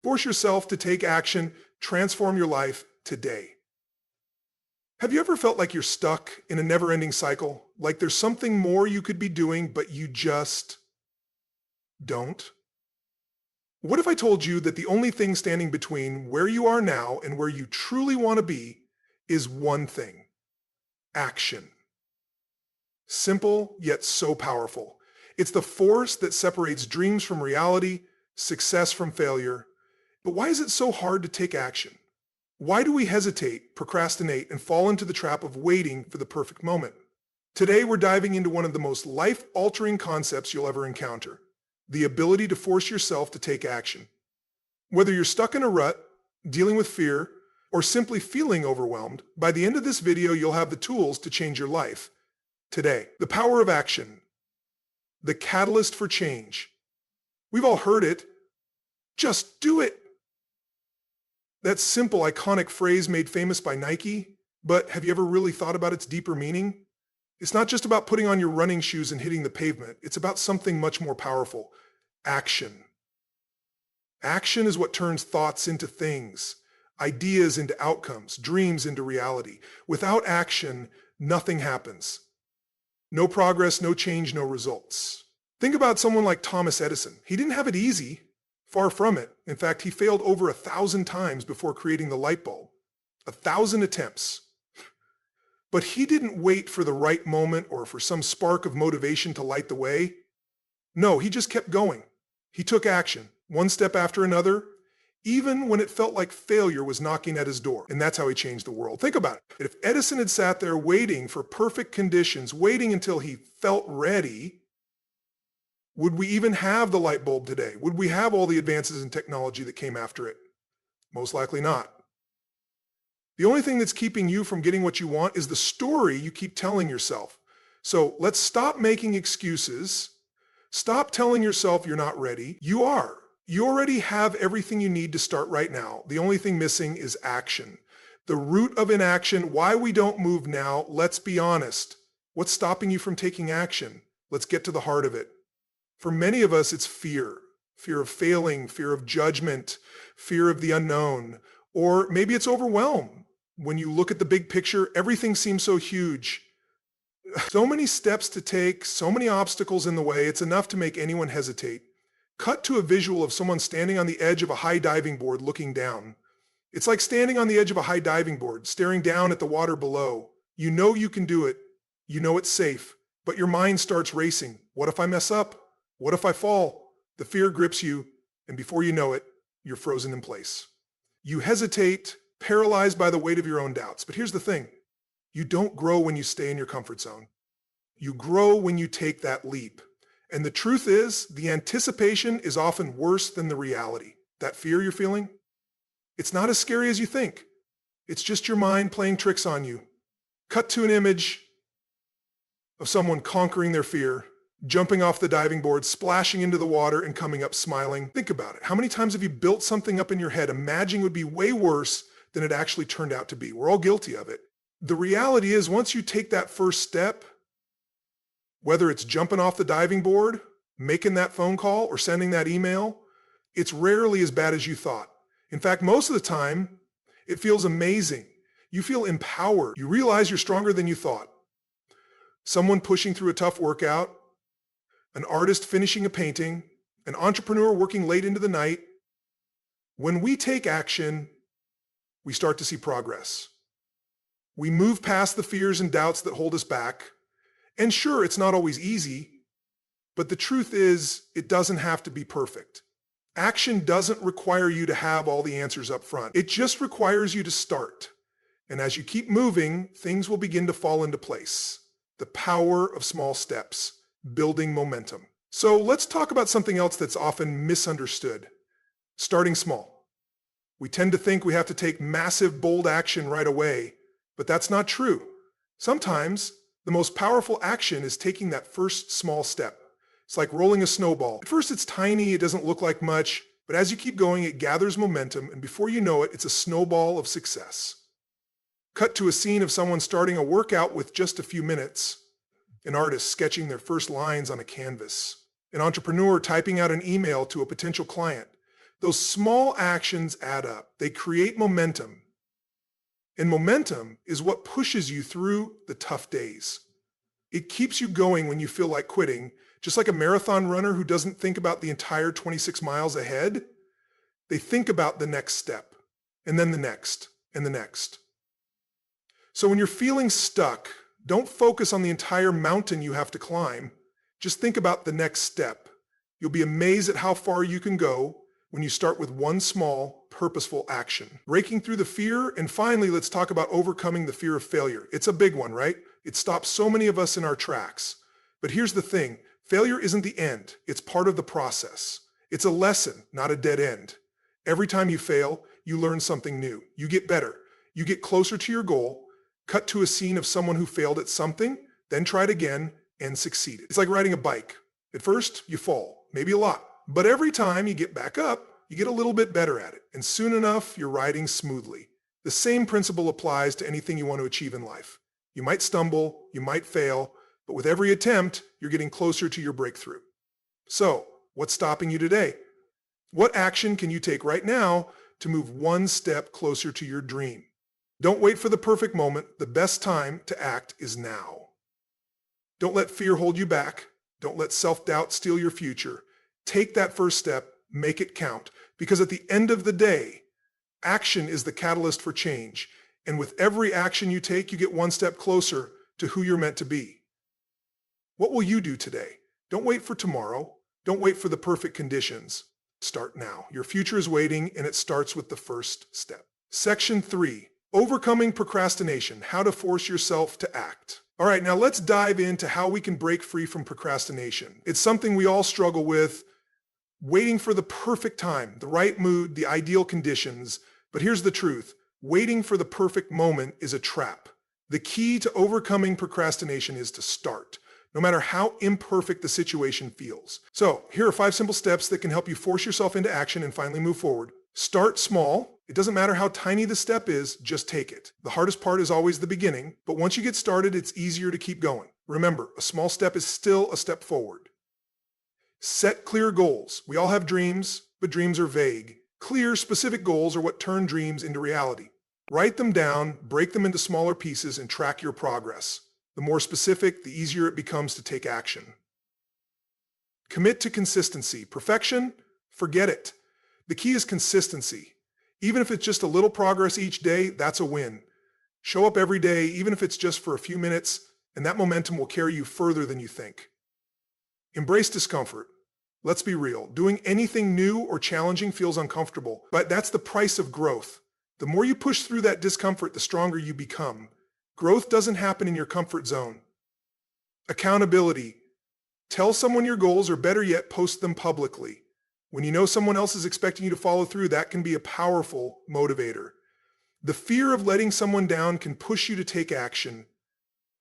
Force yourself to take action, transform your life today. Have you ever felt like you're stuck in a never-ending cycle? Like there's something more you could be doing, but you just don't? What if I told you that the only thing standing between where you are now and where you truly want to be is one thing: action. Simple, yet so powerful. It's the force that separates dreams from reality, success from failure. But why is it so hard to take action? Why do we hesitate, procrastinate, and fall into the trap of waiting for the perfect moment? Today, we're diving into one of the most life-altering concepts you'll ever encounter: the ability to force yourself to take action. Whether you're stuck in a rut, dealing with fear, or simply feeling overwhelmed, by the end of this video, you'll have the tools to change your life. Today, the power of action, the catalyst for change. We've all heard it. Just do it. That simple, iconic phrase made famous by Nike, but have you ever really thought about its deeper meaning? It's not just about putting on your running shoes and hitting the pavement. It's about something much more powerful: action. Action is what turns thoughts into things, ideas into outcomes, dreams into reality. Without action, nothing happens. No progress, no change, no results. Think about someone like Thomas Edison. He didn't have it easy. Far from it. In fact, he failed over 1,000 times before creating the light bulb. 1,000 attempts. But he didn't wait for the right moment or for some spark of motivation to light the way. No, he just kept going. He took action, one step after another, even when it felt like failure was knocking at his door. And that's how he changed the world. Think about it. If Edison had sat there waiting for perfect conditions, waiting until he felt ready, would we even have the light bulb today? Would we have all the advances in technology that came after it? Most likely not. The only thing that's keeping you from getting what you want is the story you keep telling yourself. So let's stop making excuses. Stop telling yourself you're not ready. You are. You already have everything you need to start right now. The only thing missing is action. The root of inaction, why we don't move now. Let's be honest. What's stopping you from taking action? Let's get to the heart of it. For many of us, it's fear. Fear of failing, fear of judgment, fear of the unknown, or maybe it's overwhelm. When you look at the big picture, everything seems so huge. So many steps to take, so many obstacles in the way, it's enough to make anyone hesitate. Cut to a visual of someone standing on the edge of a high diving board looking down. It's like standing on the edge of a high diving board, staring down at the water below. You know you can do it. You know it's safe, but your mind starts racing. What if I mess up? What if I fall? The fear grips you, and before you know it, you're frozen in place. You hesitate, paralyzed by the weight of your own doubts. But here's the thing. You don't grow when you stay in your comfort zone. You grow when you take that leap. And the truth is, the anticipation is often worse than the reality. That fear you're feeling, it's not as scary as you think. It's just your mind playing tricks on you. Cut to an image of someone conquering their fear, jumping off the diving board, splashing into the water, and coming up smiling. Think about it. How many times have you built something up in your head, imagining it would be way worse than it actually turned out to be? We're all guilty of it. The reality is, once you take that first step, whether it's jumping off the diving board, making that phone call, or sending that email, it's rarely as bad as you thought. In fact, most of the time, it feels amazing. You feel empowered. You realize you're stronger than you thought. Someone pushing through a tough workout, an artist finishing a painting, an entrepreneur working late into the night. When we take action, we start to see progress. We move past the fears and doubts that hold us back. And sure, it's not always easy, but the truth is, it doesn't have to be perfect. Action doesn't require you to have all the answers up front. It just requires you to start. And as you keep moving, things will begin to fall into place. The power of small steps. Building momentum. So let's talk about something else that's often misunderstood. Starting small. We tend to think we have to take massive, bold action right away, but that's not true. Sometimes the most powerful action is taking that first small step. It's like rolling a snowball. At first it's tiny, it doesn't look like much, but as you keep going, it gathers momentum, and before you know it, it's a snowball of success. Cut to a scene of someone starting a workout with just a few minutes. An artist sketching their first lines on a canvas, an entrepreneur typing out an email to a potential client, Those small actions add up. They create momentum. And momentum is what pushes you through the tough days. It keeps you going when you feel like quitting, just like a marathon runner who doesn't think about the entire 26 miles ahead. They think about the next step, and then the next, and the next. So when you're feeling stuck, don't focus on the entire mountain you have to climb. Just think about the next step. You'll be amazed at how far you can go when you start with one small, purposeful action. Breaking through the fear, and finally, let's talk about overcoming the fear of failure. It's a big one, right? It stops so many of us in our tracks. But here's the thing, failure isn't the end. It's part of the process. It's a lesson, not a dead end. Every time you fail, you learn something new. You get better. You get closer to your goal. Cut to a scene of someone who failed at something, then tried again and succeeded. It's like riding a bike. At first, you fall, maybe a lot. But every time you get back up, you get a little bit better at it. And soon enough, you're riding smoothly. The same principle applies to anything you want to achieve in life. You might stumble, you might fail, but with every attempt, you're getting closer to your breakthrough. So, what's stopping you today? What action can you take right now to move one step closer to your dream? Don't wait for the perfect moment. The best time to act is now. Don't let fear hold you back. Don't let self-doubt steal your future. Take that first step, make it count, because at the end of the day, action is the catalyst for change. And with every action you take, you get one step closer to who you're meant to be. What will you do today? Don't wait for tomorrow. Don't wait for the perfect conditions. Start now. Your future is waiting, and it starts with the first step. Section 3, overcoming procrastination, how to force yourself to act. All right, now let's dive into how we can break free from procrastination. It's something we all struggle with, waiting for the perfect time, the right mood, the ideal conditions. But here's the truth. Waiting for the perfect moment is a trap. The key to overcoming procrastination is to start, no matter how imperfect the situation feels. So here are 5 simple steps that can help you force yourself into action and finally move forward. Start small. It doesn't matter how tiny the step is, just take it. The hardest part is always the beginning, but once you get started, it's easier to keep going. Remember, a small step is still a step forward. Set clear goals. We all have dreams, but dreams are vague. Clear, specific goals are what turn dreams into reality. Write them down, break them into smaller pieces, and track your progress. The more specific, the easier it becomes to take action. Commit to consistency. Perfection? Forget it. The key is consistency. Even if it's just a little progress each day, that's a win. Show up every day, even if it's just for a few minutes, and that momentum will carry you further than you think. Embrace discomfort. Let's be real. Doing anything new or challenging feels uncomfortable, but that's the price of growth. The more you push through that discomfort, the stronger you become. Growth doesn't happen in your comfort zone. Accountability. Tell someone your goals, or better yet, post them publicly. When you know someone else is expecting you to follow through, that can be a powerful motivator. The fear of letting someone down can push you to take action.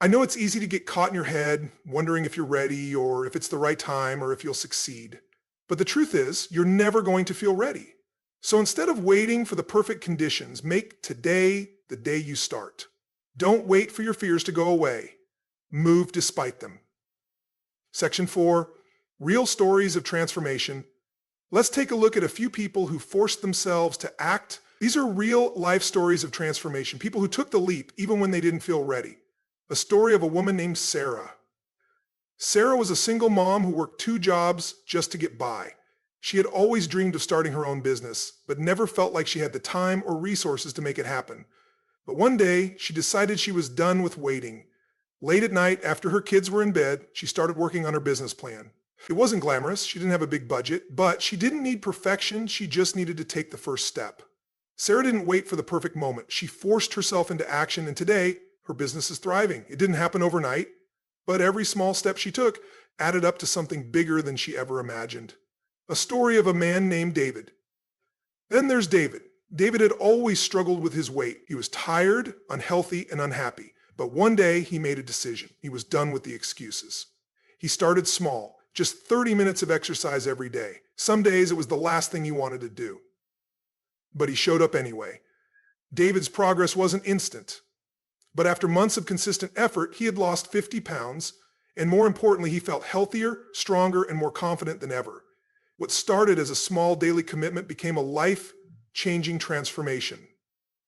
I know it's easy to get caught in your head, wondering if you're ready, or if it's the right time, or if you'll succeed. But the truth is, you're never going to feel ready. So instead of waiting for the perfect conditions, make today the day you start. Don't wait for your fears to go away. Move despite them. Section 4, real stories of transformation. Let's take a look at a few people who forced themselves to act. These are real life stories of transformation, people who took the leap even when they didn't feel ready. A story of a woman named Sarah. Sarah was a single mom who worked 2 jobs just to get by. She had always dreamed of starting her own business, but never felt like she had the time or resources to make it happen. But one day, she decided she was done with waiting. Late at night, after her kids were in bed, she started working on her business plan. It wasn't glamorous, she didn't have a big budget, but she didn't need perfection, she just needed to take the first step. Sarah didn't wait for the perfect moment. She forced herself into action, and today, her business is thriving. It didn't happen overnight, but every small step she took added up to something bigger than she ever imagined. A story of a man named David. Then there's David. David had always struggled with his weight. He was tired, unhealthy, and unhappy. But one day, he made a decision. He was done with the excuses. He started small, just 30 minutes of exercise every day. Some days, it was the last thing he wanted to do. But he showed up anyway. David's progress wasn't instant. But after months of consistent effort, he had lost 50 pounds, and more importantly, he felt healthier, stronger, and more confident than ever. What started as a small daily commitment became a life-changing transformation.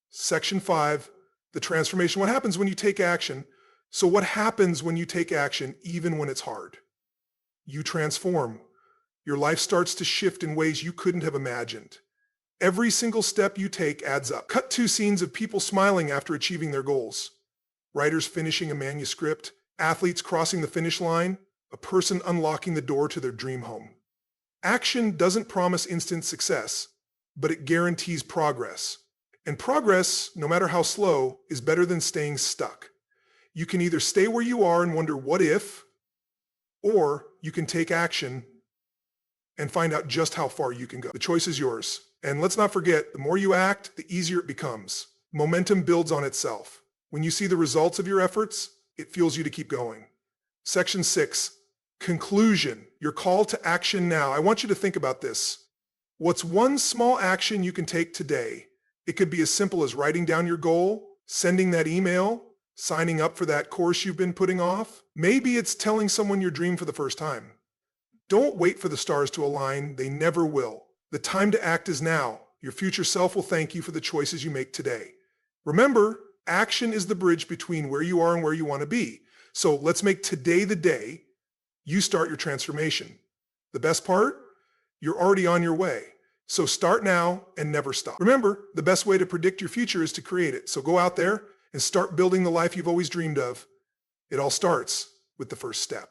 Section 5, the transformation. What happens when you take action? So what happens when you take action even when it's hard? You transform. Your life starts to shift in ways you couldn't have imagined. Every single step you take adds up. Cut to scenes of people smiling after achieving their goals. Writers finishing a manuscript, athletes crossing the finish line, a person unlocking the door to their dream home. Action doesn't promise instant success, but it guarantees progress. And progress, no matter how slow, is better than staying stuck. You can either stay where you are and wonder what if, or you can take action and find out just how far you can go. The choice is yours. And let's not forget, the more you act, the easier it becomes. Momentum builds on itself. When you see the results of your efforts, it fuels you to keep going. Section 6, conclusion, your call to action now. I want you to think about this. What's one small action you can take today? It could be as simple as writing down your goal, sending that email, signing up for that course you've been putting off. Maybe it's telling someone your dream for the first time. Don't wait for the stars to align. They never will. The time to act is now. Your future self will thank you for the choices you make today. Remember, action is the bridge between where you are and where you want to be. So let's make today the day you start your transformation. The best part? You're already on your way. So start now and never stop. Remember, the best way to predict your future is to create it. So go out there and start building the life you've always dreamed of. It all starts with the first step.